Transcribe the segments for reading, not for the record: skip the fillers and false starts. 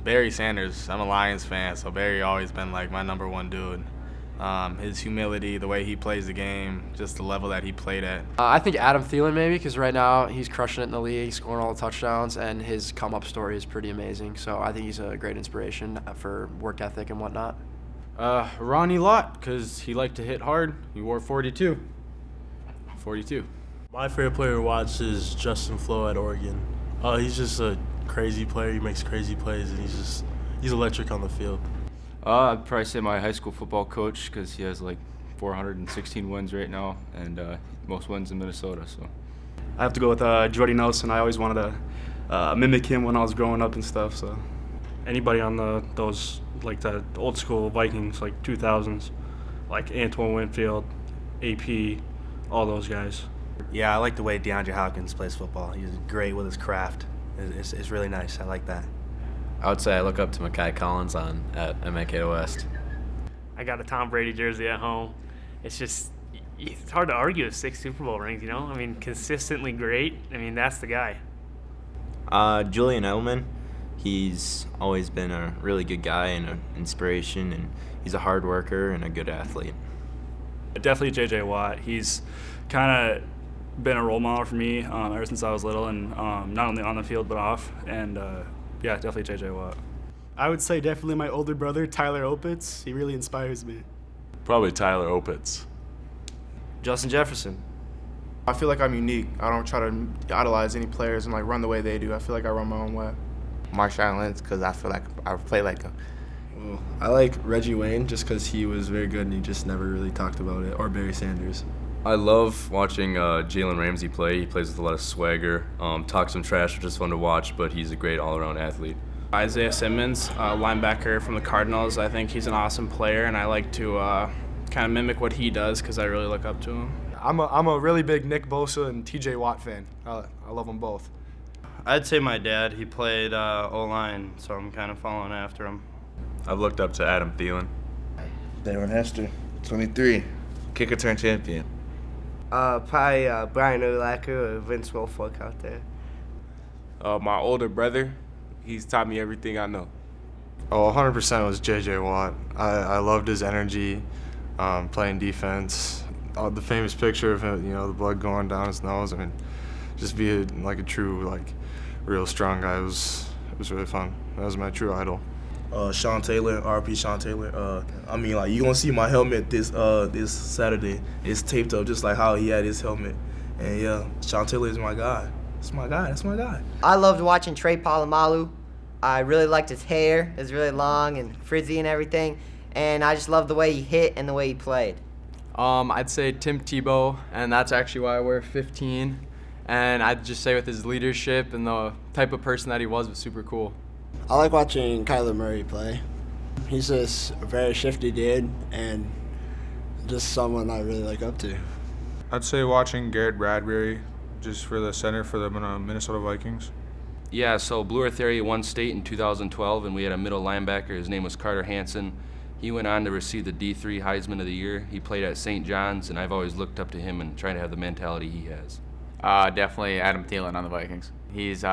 Barry Sanders. I'm a Lions fan, so Barry always been like my number one dude. His humility, the way he plays the game, just the level that he played at. I think Adam Thielen maybe, because right now he's crushing it in the league, scoring all the touchdowns, and his come-up story is pretty amazing. So I think he's a great inspiration for work ethic and whatnot. Ronnie Lott, because he liked to hit hard. He wore 42. 42. My favorite player to watch is Justin Flo at Oregon. He's just a crazy player. He makes crazy plays, and he's electric on the field. I'd probably say my high school football coach, because he has like 416 wins right now, and most wins in Minnesota. So I have to go with Jordy Nelson. I always wanted to mimic him when I was growing up and stuff. So anybody on those like the old school Vikings, like 2000s, like Antoine Winfield, AP, all those guys. Yeah, I like the way DeAndre Hopkins plays football. He's great with his craft. It's really nice. I like that. I would say I look up to MEKHI Collins at MEKHI West. I got a Tom Brady jersey at home. It's hard to argue with 6 Super Bowl rings, you know? I mean, consistently great. I mean, that's the guy. Julian Edelman. He's always been a really good guy and an inspiration, and he's a hard worker and a good athlete. Definitely J.J. Watt. He's kind of been a role model for me ever since I was little, and not only on the field but off. And yeah, definitely J.J. Watt. I would say definitely my older brother, Tyler Opitz. He really inspires me. Probably Tyler Opitz. Justin Jefferson. I feel like I'm unique. I don't try to idolize any players and like run the way they do. I feel like I run my own way. Marshawn Lynch, because I feel like I play like him. Well, I like Reggie Wayne just because he was very good and he just never really talked about it, or Barry Sanders. I love watching Jalen Ramsey play. He plays with a lot of swagger, talks some trash, which is fun to watch, but he's a great all-around athlete. Isaiah Simmons, linebacker from the Cardinals. I think he's an awesome player, and I like to kind of mimic what he does because I really look up to him. I'm a really big Nick Bosa and TJ Watt fan. I love them both. I'd say my dad. He played O-line, so I'm kind of following after him. I've looked up to Adam Thielen. Darren Hester, 23, kicker turned champion. Probably Brian Urlacher or Vince Wilfork out there. My older brother, he's taught me everything I know. Oh, 100% was J.J. Watt. I loved his energy, playing defense. The famous picture of him, the blood going down his nose. I mean, just be like a true, real strong guy. It was really fun. That was my true idol. Sean Taylor, RP Sean Taylor. You gonna see my helmet this Saturday. It's taped up just like how he had his helmet. And yeah, Sean Taylor is my guy. That's my guy. I loved watching Trey Polamalu. I really liked his hair. It was really long and frizzy and everything. And I just loved the way he hit and the way he played. I'd say Tim Tebow, and that's actually why I wear 15. And I'd just say with his leadership and the type of person that he was super cool. I like watching Kyler Murray play. He's just a very shifty dude and just someone I really look up to. I'd say watching Garrett Bradbury, just for the center for the Minnesota Vikings. Yeah, so Blue Earth Area won state in 2012, and we had a middle linebacker. His name was Carter Hansen. He went on to receive the D3 Heisman of the Year. He played at St. John's, and I've always looked up to him and tried to have the mentality he has. Definitely Adam Thielen on the Vikings. He's,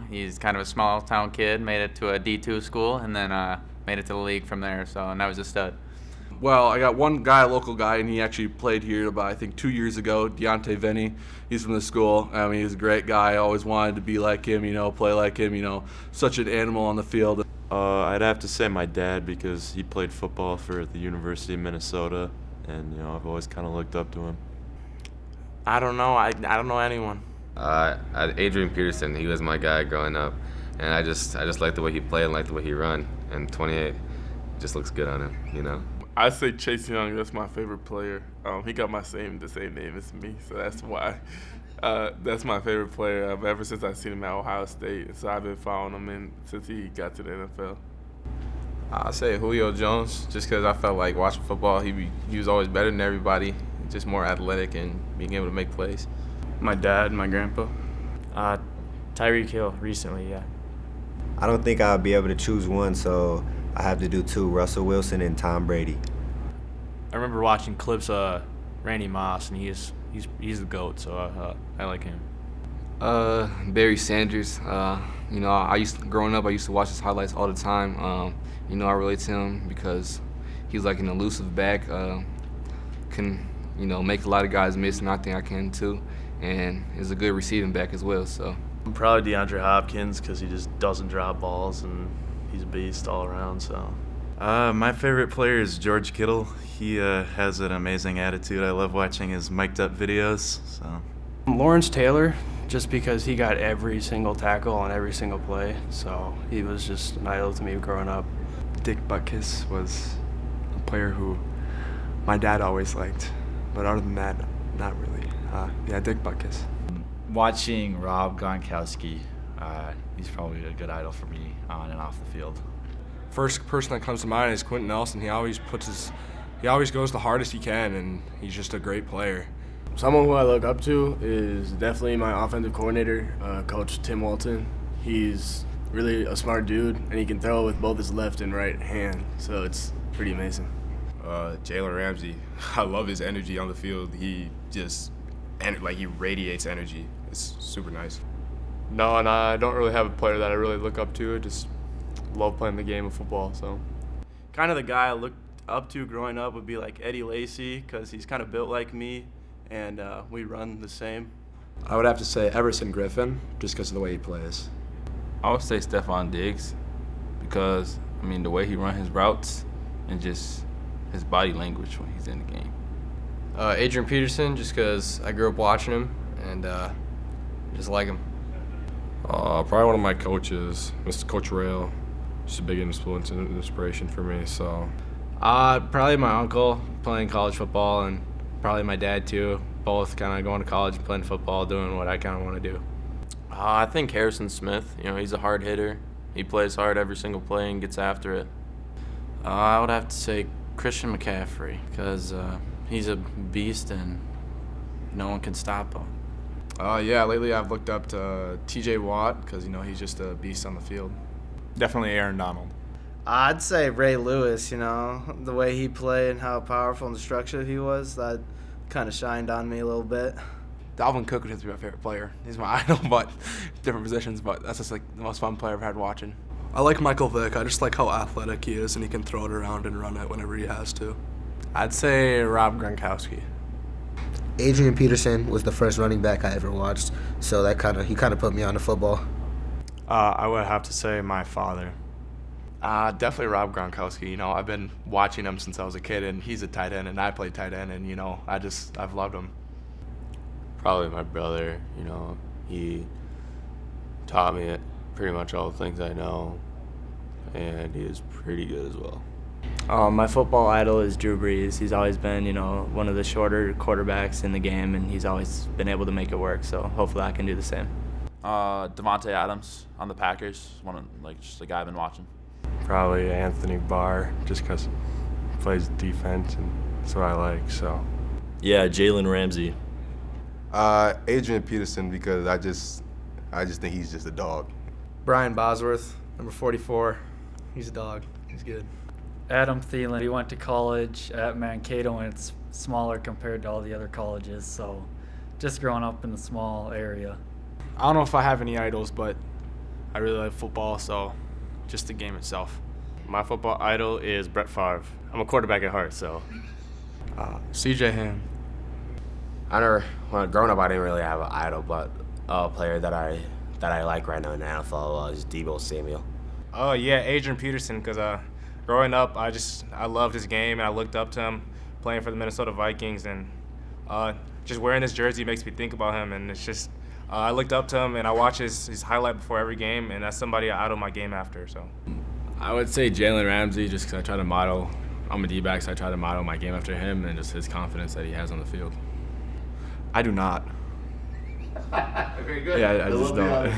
he's kind of a small town kid, made it to a D2 school, and then made it to the league from there. So now he's a stud. Well, I got one guy, a local guy, and he actually played here about, I think, 2 years ago, Deontay Venny. He's from the school. I mean, he's a great guy. I always wanted to be like him, play like him, such an animal on the field. I'd have to say my dad, because he played football for the University of Minnesota, and, I've always kind of looked up to him. I don't know. I don't know anyone. Adrian Peterson, he was my guy growing up, and I just like the way he played and like the way he run. And 28 just looks good on him, I'd say Chase Young. That's my favorite player. He got the same name as me, so that's why. That's my favorite player ever since I seen him at Ohio State. So I've been following him since he got to the NFL. I'd say Julio Jones, just because I felt like watching football, he was always better than everybody, just more athletic and being able to make plays. My dad, my grandpa. Tyreek Hill recently, yeah. I don't think I'll be able to choose one, so I have to do two, Russell Wilson and Tom Brady. I remember watching clips of Randy Moss, and he's the GOAT, so I like him. Barry Sanders. You know, growing up, I used to watch his highlights all the time. You know, I relate to him because he's like an elusive back. Can, you know, make a lot of guys miss, and I think I can too. And is a good receiving back as well. So probably DeAndre Hopkins because he just doesn't drop balls and he's a beast all around. So. My favorite player is George Kittle. He has an amazing attitude. I love watching his mic'd up videos. So. Lawrence Taylor, just because he got every single tackle on every single play. So he was just an idol to me growing up. Dick Butkus was a player who my dad always liked, but other than that, not really. Yeah, Dick Butkus. Watching Rob Gronkowski, he's probably a good idol for me on and off the field. First person that comes to mind is Quentin Nelson. He always goes the hardest he can, and he's just a great player. Someone who I look up to is definitely my offensive coordinator, Coach Tim Walton. He's really a smart dude, and he can throw with both his left and right hand, so it's pretty amazing. Jalen Ramsey. I love his energy on the field. He just, he radiates energy. It's super nice. No, and I don't really have a player that I really look up to. I just love playing the game of football, so. Kind of the guy I looked up to growing up would be like Eddie Lacy because he's kind of built like me, and we run the same. I would have to say Everson Griffin, just because of the way he plays. I would say Stephon Diggs because, I mean, the way he runs his routes and just his body language when he's in the game. Adrian Peterson, just because I grew up watching him and just like him. Probably one of my coaches, Mr. Coach Rail. Just a big influence and inspiration for me. So, probably my uncle playing college football, and probably my dad too. Both kind of going to college, playing football, doing what I kind of want to do. I think Harrison Smith. You know, he's a hard hitter. He plays hard every single play and gets after it. I would have to say Christian McCaffrey because he's a beast and no one can stop him. Yeah, lately I've looked up to TJ Watt because, you know, he's just a beast on the field. Definitely Aaron Donald. I'd say Ray Lewis, you know, the way he played and how powerful and destructive he was, that kind of shined on me a little bit. Dalvin Cook would have to be my favorite player. He's my idol, but different positions, but that's just like the most fun player I've had watching. I like Michael Vick. I just like how athletic he is and he can throw it around and run it whenever he has to. I'd say Rob Gronkowski. Adrian Peterson was the first running back I ever watched, so he kind of put me on to football. I would have to say my father. Definitely Rob Gronkowski. You know, I've been watching him since I was a kid, and he's a tight end, and I play tight end, and, you know, I've loved him. Probably my brother. You know, he taught me pretty much all the things I know, and he is pretty good as well. My football idol is Drew Brees. He's always been, you know, one of the shorter quarterbacks in the game, and he's always been able to make it work. So hopefully I can do the same. Devontae Adams on the Packers, just the guy I've been watching. Probably Anthony Barr, just because he plays defense and that's what I like. So. Yeah, Jalen Ramsey. Adrian Peterson because I just think he's just a dog. Brian Bosworth, number 44. He's a dog. He's good. Adam Thielen. He went to college at Mankato, and it's smaller compared to all the other colleges. So just growing up in a small area. I don't know if I have any idols, but I really like football, so just the game itself. My football idol is Brett Favre. I'm a quarterback at heart, so. C.J. Ham. Growing up, I didn't really have an idol, but a player that I like right now in the NFL is Deebo Samuel. Oh yeah, Adrian Peterson, because growing up, I loved his game, and I looked up to him playing for the Minnesota Vikings, and just wearing this jersey makes me think about him, and it's just I looked up to him, and I watch his highlight before every game, and that's somebody I idol my game after. So I would say Jalen Ramsey, just because I try to model. I'm a D-back, so I try to model my game after him and just his confidence that he has on the field. I do not. Very good. Yeah, I just don't.